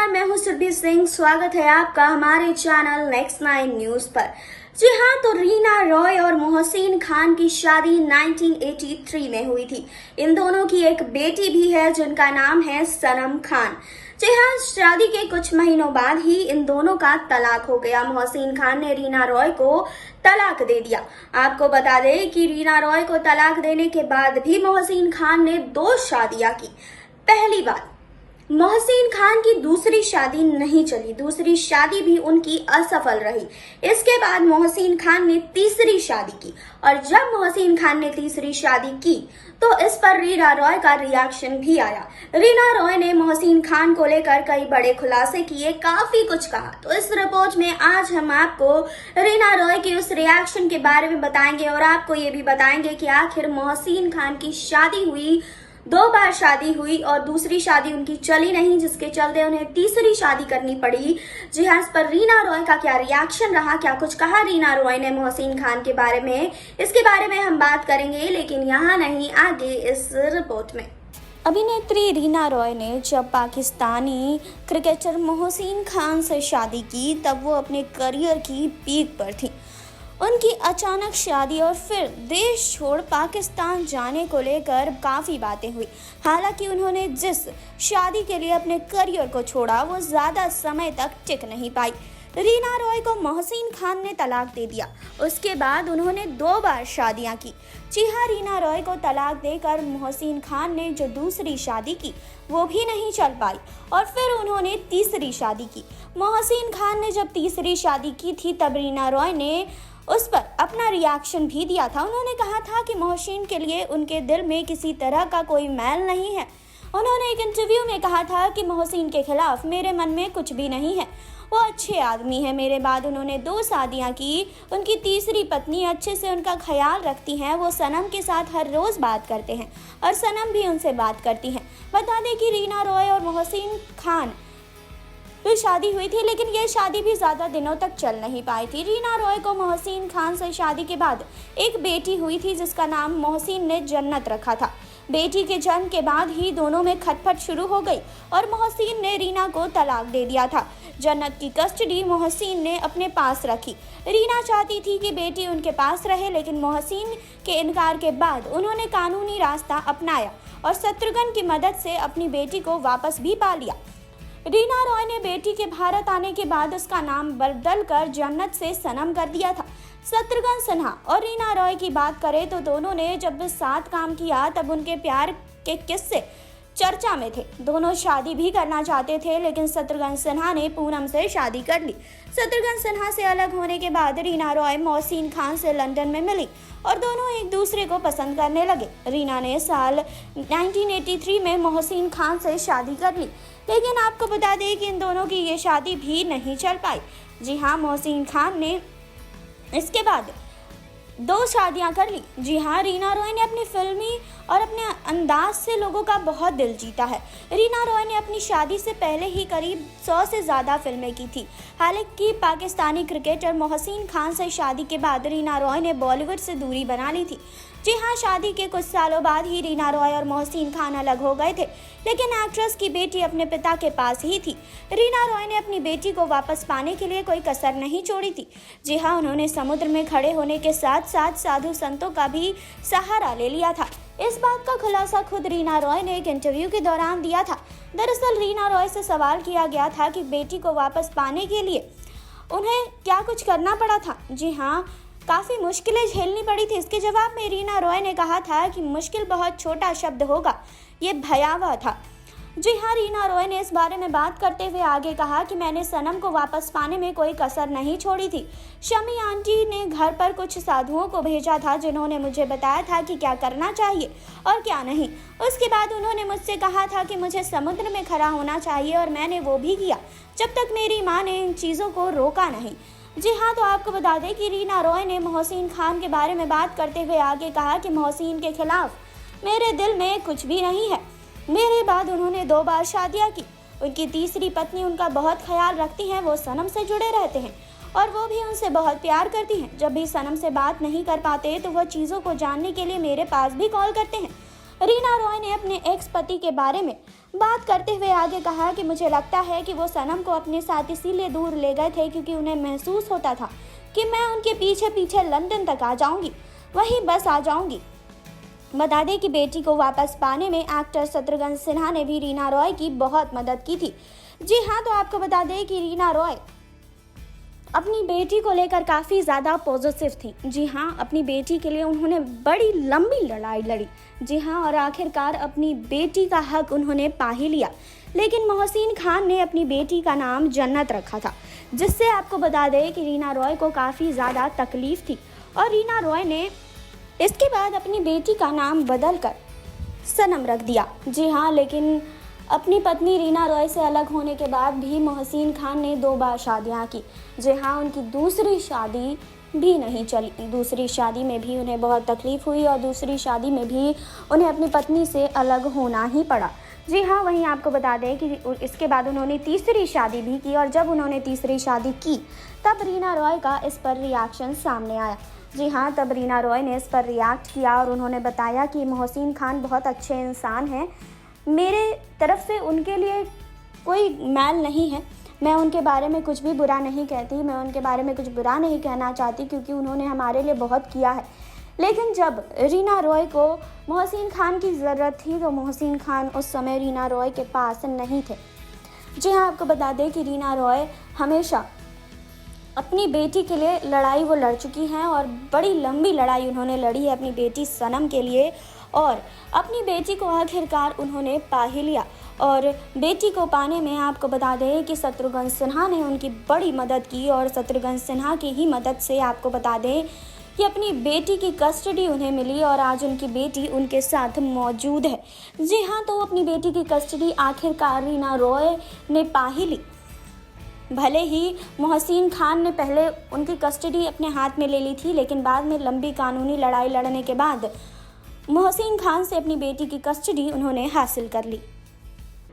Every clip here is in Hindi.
नमस्कार, मैं हूं सुरभि सिंह। स्वागत है आपका हमारे चैनल नेक्स्ट 9 न्यूज पर। जी हाँ, तो रीना रॉय और मोहसिन खान की शादी 1983 में हुई थी। इन दोनों की एक बेटी भी है जिनका नाम है सनम खान। जी हाँ, शादी के कुछ महीनों बाद ही इन दोनों का तलाक हो गया। मोहसिन खान ने रीना रॉय को तलाक दे दिया। आपको बता दें कि रीना रॉय को तलाक देने के बाद भी मोहसिन खान ने 2 शादियां की। पहली बात, मोहसिन खान की दूसरी शादी नहीं चली, दूसरी शादी भी उनकी असफल रही। इसके बाद मोहसिन खान ने तीसरी शादी की और जब मोहसिन खान ने तीसरी शादी की तो इस पर रीना रॉय का रिएक्शन भी आया। रीना रॉय ने मोहसिन खान को लेकर कई बड़े खुलासे किए, काफी कुछ कहा। तो इस रिपोर्ट में आज हम आपको रीना रॉय के उस रिएक्शन के बारे में बताएंगे और आपको ये भी बताएंगे कि आखिर मोहसिन खान की शादी हुई, 2 बार शादी हुई और दूसरी शादी उनकी चली नहीं, जिसके चलते उन्हें तीसरी शादी करनी पड़ी। जी हाँ, इस पर रीना रॉय का क्या रिएक्शन रहा, क्या कुछ कहा रीना रॉय ने मोहसिन खान के बारे में, इसके बारे में हम बात करेंगे। लेकिन यहाँ नहीं, आगे इस रिपोर्ट में। अभिनेत्री रीना रॉय ने जब पाकिस्तानी क्रिकेटर मोहसिन खान से शादी की तब वो अपने करियर की पीक पर थी। उनकी अचानक शादी और फिर देश छोड़ पाकिस्तान जाने को लेकर काफ़ी बातें हुई। हालांकि उन्होंने जिस शादी के लिए अपने करियर को छोड़ा वो ज़्यादा समय तक टिक नहीं पाई। रीना रॉय को मोहसिन खान ने तलाक दे दिया। उसके बाद उन्होंने 2 बार शादियां की। जी हाँ, रीना रॉय को तलाक देकर मोहसिन खान ने जो दूसरी शादी की वो भी नहीं चल पाई और फिर उन्होंने तीसरी शादी की। मोहसिन खान ने जब तीसरी शादी की थी तब रीना रॉय ने उस पर अपना रिएक्शन भी दिया था। उन्होंने कहा था कि मोहसिन के लिए उनके दिल में किसी तरह का कोई मैल नहीं है। उन्होंने एक इंटरव्यू में कहा था कि मोहसिन के खिलाफ मेरे मन में कुछ भी नहीं है, वो अच्छे आदमी है। मेरे बाद उन्होंने 2 शादियां की। उनकी तीसरी पत्नी अच्छे से उनका ख्याल रखती हैं। वो सनम के साथ हर रोज़ बात करते हैं और सनम भी उनसे बात करती हैं। बता दें कि रीना रॉय और मोहसिन खान भी शादी हुई थी, लेकिन ये शादी भी ज़्यादा दिनों तक चल नहीं पाई थी। रीना रॉय को मोहसिन खान से शादी के बाद एक बेटी हुई थी जिसका नाम मोहसिन ने जन्नत रखा था। बेटी के जन्म के बाद ही दोनों में खटपट शुरू हो गई और मोहसिन ने रीना को तलाक दे दिया था। जन्नत की कस्टडी मोहसिन ने अपने पास रखी। रीना चाहती थी कि बेटी उनके पास रहे, लेकिन मोहसिन के इनकार के बाद उन्होंने कानूनी रास्ता अपनाया और शत्रुघ्न की मदद से अपनी बेटी को वापस भी पा लिया। रीना रॉय ने बेटी के भारत आने के बाद उसका नाम बदल कर जन्नत से सनम कर दिया था। शत्रुघ्न सिन्हा और रीना रॉय की बात करें तो दोनों ने जब साथ काम किया तब उनके प्यार के किस्से चर्चा में थे। दोनों शादी भी करना चाहते थे, लेकिन शत्रुघ्न सिन्हा ने पूनम से शादी कर ली। शत्रुघ्न सिन्हा से अलग होने के बाद रीना रॉय मोहसिन खान से लंदन में मिली और दोनों एक दूसरे को पसंद करने लगे। रीना ने साल 1983 में मोहसिन खान से शादी कर ली, लेकिन आपको बता दें कि इन दोनों की ये शादी भी नहीं चल पाई। जी हाँ, मोहसिन खान ने इसके बाद 2 शादियां कर ली। जी हाँ, रीना रॉय ने अपनी फिल्मी और अपने अंदाज से लोगों का बहुत दिल जीता है। रीना रॉय ने अपनी शादी से पहले ही करीब 100 से ज़्यादा फिल्में की थी। हालांकि पाकिस्तानी क्रिकेटर मोहसिन खान से शादी के बाद रीना रॉय ने बॉलीवुड से दूरी बना ली थी। जी हाँ, शादी के कुछ सालों बाद ही रीना रॉय और मोहसिन खान अलग हो गए थे, लेकिन एक्ट्रेस की बेटी अपने पिता के पास ही थी। रीना रॉय ने अपनी बेटी को वापस पाने के लिए कोई कसर नहीं छोड़ी थी। जी हाँ, उन्होंने समुद्र में खड़े होने के साथ साथ साधु संतों का भी सहारा ले लिया था। इस बात का खुलासा खुद रीना रॉय ने एक इंटरव्यू के दौरान दिया था। दरअसल रीना रॉय से सवाल किया गया था कि बेटी को वापस पाने के लिए उन्हें क्या कुछ करना पड़ा था। जी हाँ, काफ़ी मुश्किलें झेलनी पड़ी थी। इसके जवाब में रीना रॉय ने कहा था कि मुश्किल बहुत छोटा शब्द होगा, ये भयावह था। जी हाँ, रीना रॉय ने इस बारे में बात करते हुए आगे कहा कि मैंने सनम को वापस पाने में कोई कसर नहीं छोड़ी थी। शमी आंटी ने घर पर कुछ साधुओं को भेजा था जिन्होंने मुझे बताया था कि क्या करना चाहिए और क्या नहीं। उसके बाद उन्होंने मुझसे कहा था कि मुझे समुद्र में खड़ा होना चाहिए और मैंने वो भी किया, जब तक मेरी माँ ने इन चीज़ों को रोका नहीं। जी हाँ, तो आपको बता दें कि रीना रॉय ने मोहसिन खान के बारे में बात करते हुए आगे कहा कि मोहसिन के खिलाफ मेरे दिल में कुछ भी नहीं है। मेरे बाद उन्होंने 2 बार शादियाँ की। उनकी तीसरी पत्नी उनका बहुत ख्याल रखती हैं। वो सनम से जुड़े रहते हैं और वो भी उनसे बहुत प्यार करती हैं। जब भी सनम से बात नहीं कर पाते तो वह चीज़ों को जानने के लिए मेरे पास भी कॉल करते हैं। रीना रॉय ने अपने एक्स पति के बारे में बात करते हुए आगे कहा कि मुझे लगता है कि वो सनम को अपने साथ इसीलिए दूर ले गए थे क्योंकि उन्हें महसूस होता था कि मैं उनके पीछे पीछे लंदन तक आ जाऊंगी, वहीं बस आ जाऊंगी। बता दें कि बेटी को वापस पाने में एक्टर शत्रुघ्न सिन्हा ने भी रीना रॉय की बहुत मदद की थी। जी हाँ, तो आपको बता दें कि रीना रॉय अपनी बेटी को लेकर काफ़ी ज़्यादा पॉजिटिव थी। जी हाँ, अपनी बेटी के लिए उन्होंने बड़ी लंबी लड़ाई लड़ी। जी हाँ, और आखिरकार अपनी बेटी का हक उन्होंने पा ही लिया। लेकिन मोहसिन खान ने अपनी बेटी का नाम जन्नत रखा था, जिससे आपको बता दें कि रीना रॉय को काफ़ी ज़्यादा तकलीफ थी और रीना रॉय ने इसके बाद अपनी बेटी का नाम बदल कर सनम रख दिया। जी हाँ, लेकिन अपनी पत्नी रीना रॉय से अलग होने के बाद भी मोहसिन खान ने 2 बार शादियाँ की। जी हाँ, उनकी दूसरी शादी भी नहीं चली। दूसरी शादी में भी उन्हें बहुत तकलीफ़ हुई और दूसरी शादी में भी उन्हें अपनी पत्नी से अलग होना ही पड़ा। जी हाँ, वहीं आपको बता दें कि इसके बाद उन्होंने तीसरी शादी भी की और जब उन्होंने तीसरी शादी की तब रीना रॉय का इस पर रिएक्शन सामने आया। जी हाँ, तब रीना रॉय ने इस पर रिएक्ट किया और उन्होंने बताया कि मोहसिन खान बहुत अच्छे इंसान हैं, मेरे तरफ से उनके लिए कोई मैल नहीं है, मैं उनके बारे में कुछ भी बुरा नहीं कहती, मैं उनके बारे में कुछ बुरा नहीं कहना चाहती क्योंकि उन्होंने हमारे लिए बहुत किया है। लेकिन जब रीना रॉय को मोहसिन खान की ज़रूरत थी तो मोहसिन खान उस समय रीना रॉय के पास नहीं थे। जी हाँ, आपको बता दें कि रीना रॉय हमेशा अपनी बेटी के लिए लड़ाई वो लड़ चुकी हैं और बड़ी लंबी लड़ाई उन्होंने लड़ी है अपनी बेटी सनम के लिए और अपनी बेटी को आखिरकार उन्होंने पा ही लिया। और बेटी को पाने में आपको बता दें कि शत्रुघ्न सिन्हा ने उनकी बड़ी मदद की और शत्रुघ्न सिन्हा की ही मदद से आपको बता दें कि अपनी बेटी की कस्टडी उन्हें मिली और आज उनकी बेटी उनके साथ मौजूद है। जी हाँ, तो अपनी बेटी की कस्टडी आखिरकार रीना रॉय ने पा ही ली। भले ही मोहसिन खान ने पहले उनकी कस्टडी अपने हाथ में ले ली थी, लेकिन बाद में लंबी कानूनी लड़ाई लड़ने के बाद मोहसिन खान से अपनी बेटी की कस्टडी उन्होंने हासिल कर ली।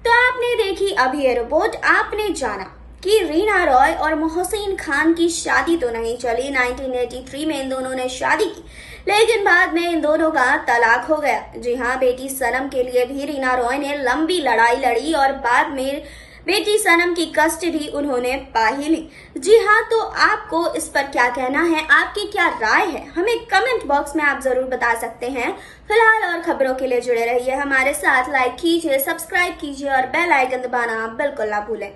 तो आपने देखी अभी ये रिपोर्ट, आपने जाना कि रीना रॉय और मोहसिन खान की शादी तो नहीं चली। 1983 में इन दोनों ने शादी की, लेकिन बाद में इन दोनों का तलाक हो गया। जी हाँ, बेटी सनम के लिए भी रीना रॉय ने लंबी लड़ाई लड़ी और बाद में बेटी सनम की कस्टडी उन्होंने पा ही ली। जी हाँ, तो आपको इस पर क्या कहना है, आपकी क्या राय है, हमें कमेंट बॉक्स में आप जरूर बता सकते हैं। फिलहाल और खबरों के लिए जुड़े रहिए हमारे साथ, लाइक कीजिए, सब्सक्राइब कीजिए और बेल आइकन दबाना बिल्कुल ना भूलें।